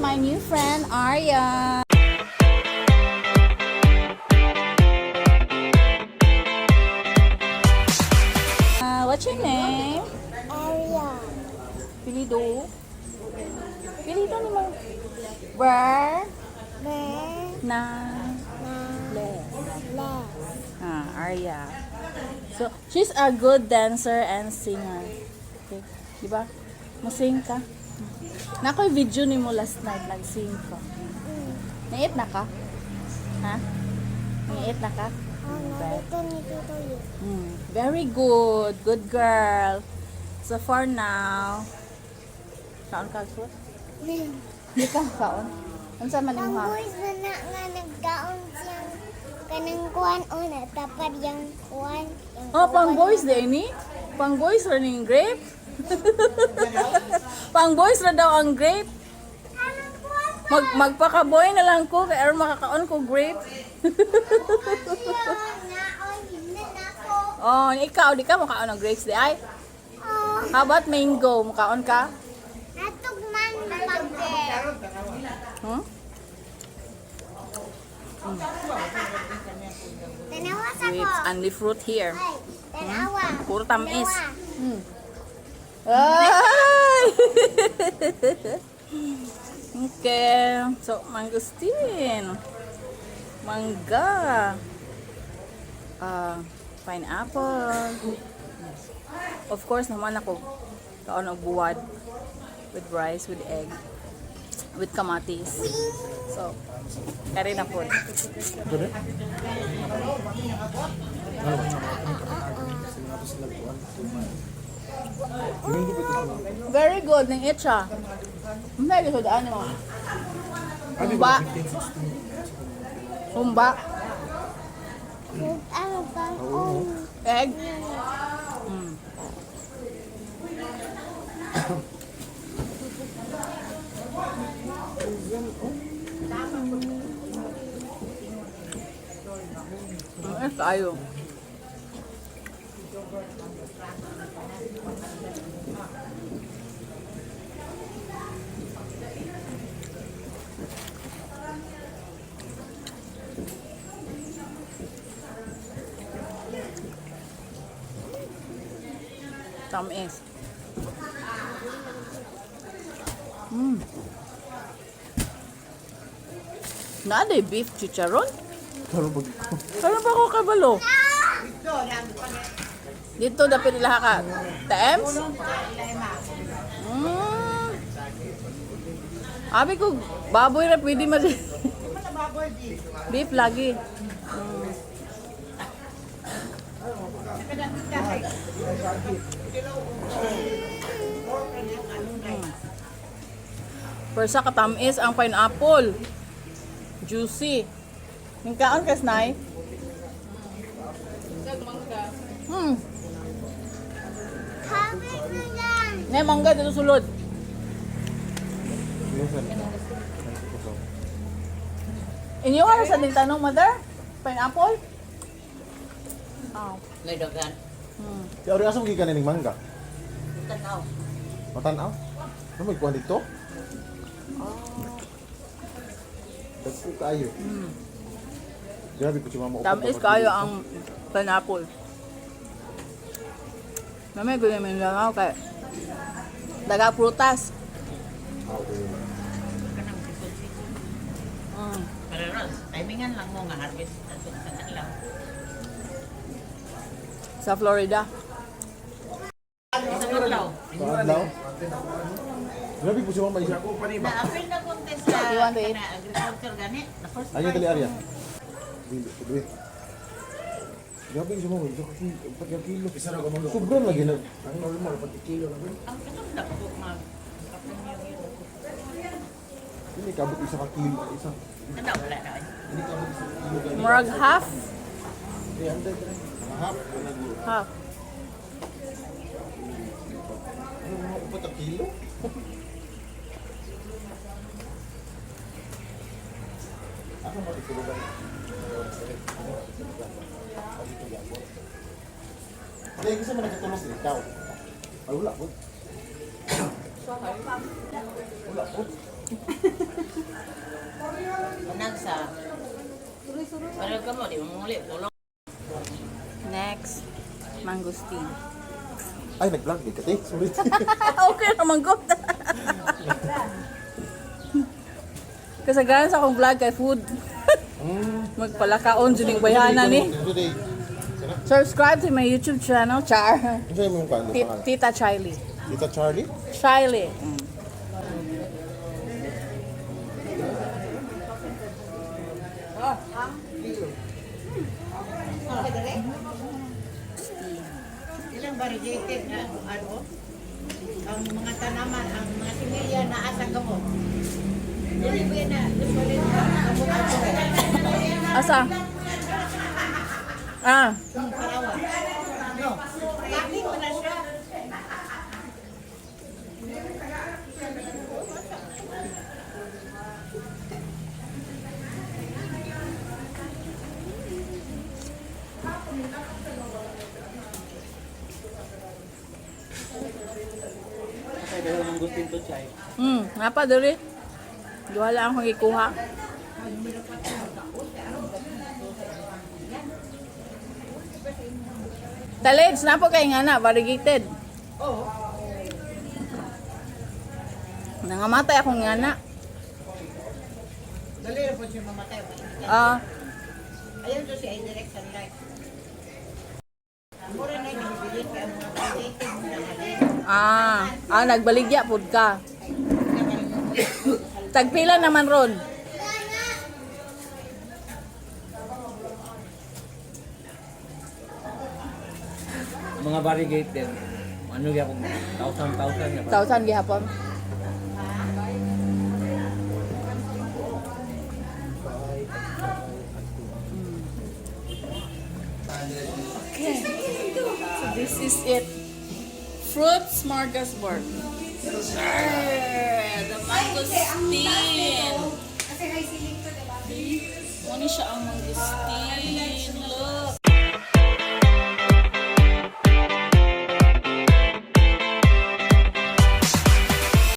my new friend, Arya. What's your name? Arya. Pilido. Pilido ni mo. Ber. Be. Na. Na. Les. Les. Arya. So, she's a good dancer and singer. Okay. Diba? Musing ka. Nakoy video ni mo last night, nag-sing ka. Naiit na ka? Ha? Naiit na ka? Narito ni Tito Yu. Very good. Good girl. So for now, kaon ka food? Hindi ka kaon? Ano sa man Ang mo ha? boys na nga nagkaon siyang kanang kuwan o natapad yung kuwan. Oh, pang boys din ni? Pang boys running grape? Pang boys na daw ang grape? Magpaka-boy na lang ko kaya makakaon ko grape. Oh, ikaw di ka makaon ng grapes di ay? How about mango? Makaon ka? Natugman pagder. Hmm? Tanawa sa ko. Grapes, only fruit here. Ay, tanawa. Puro tamis. Tanawa. Ay! Okay. So, mangosteen. Mangga. Pineapple. Of course, naman ako. Kaon og buwad. With rice, with egg. With kamatis. So, kari na po. Very good ng itcha. Hindi ko daan mo. Sumba. Sumba. Ano ba? Egg. Tayo. Tamis. Naaday beef chicharon? Karon pa ko kabalo. Dito dapat nila ka. Tems? Abi ko baboy na pwede ma. Beef lagi. Persa katamis ang pineapple. Juicy. Ningkaon kas nay? Habi na yan. Ngay mangga dito sulod. Inyo ka sa din tanong, mother? Pineapple? Oh. May dagan. Di ori asa gikan ning mangga. Tanaw. Matanaw. Ano may kuan dito? Dagko kayo. Grabe ko si mama. Tamis kayo ang pineapple. Mamay ko naman lang ako kay daga prutas. Kanang sisod. Pero ron, timingan lang mo nga harvest ato sa adlaw. Sa Florida. Sa adlaw. Adlaw. Grabe ko si mama isa. Na-appeal na contest sa You want to eat? agriculture gani. Na first Ayo prize. dali Arya. Dili. Grabe ko si mama isa kasi 4 kilo. Sobrang lagi na. Ang normal 4 kilo na. Ang kanang dapat ko mag Ini kabut isa ka kilo isa. Tanaw wala na. Ini kabut isa ka kilo gani. Murag half. 300 half. Half. Ano mga 4 kilo? Ako mo ikulugan. Dahil kasi man nagkatulog ikaw. Ay, wala po. Wala po. lasa. Pero ka mo, di mo muli. Tulong. Next, mangosteen. Ay, nag-vlog din kati. Sorry. Okay naman, good. Kasagaran sa akong vlog kay food. Magpalakaon dyan yung bayana ni. Today. Subscribe to my YouTube channel, Char. Ano sa'yo mo yung pangalan? Tita Charlie. Tita Charlie? Charlie. Ilang variegated na ano? Ang mga tanaman, ang mga similya na asa gamot. Dili ba na, usually gamot ako. Asa? Ah, Parawan. No. Kami ko na siya. Napa diri. Duha lang akong ikuha. Talents na po kay nga na, variegated. Oo. Nangamatay akong nga na. Dali na po siya mamatay. Ah, Ayun to si direct sunlight. Mura na yung binibili kaya mga variegated mo na halin. nagbaligya pud ka. Tagpila naman ron. Mga variegated. Ano kaya kung 1,000 nga ba? 1,000 gihapon. Okay. So this is it. Fruit smorgasbord. The mangosteen. Muna siya ang mangosteen.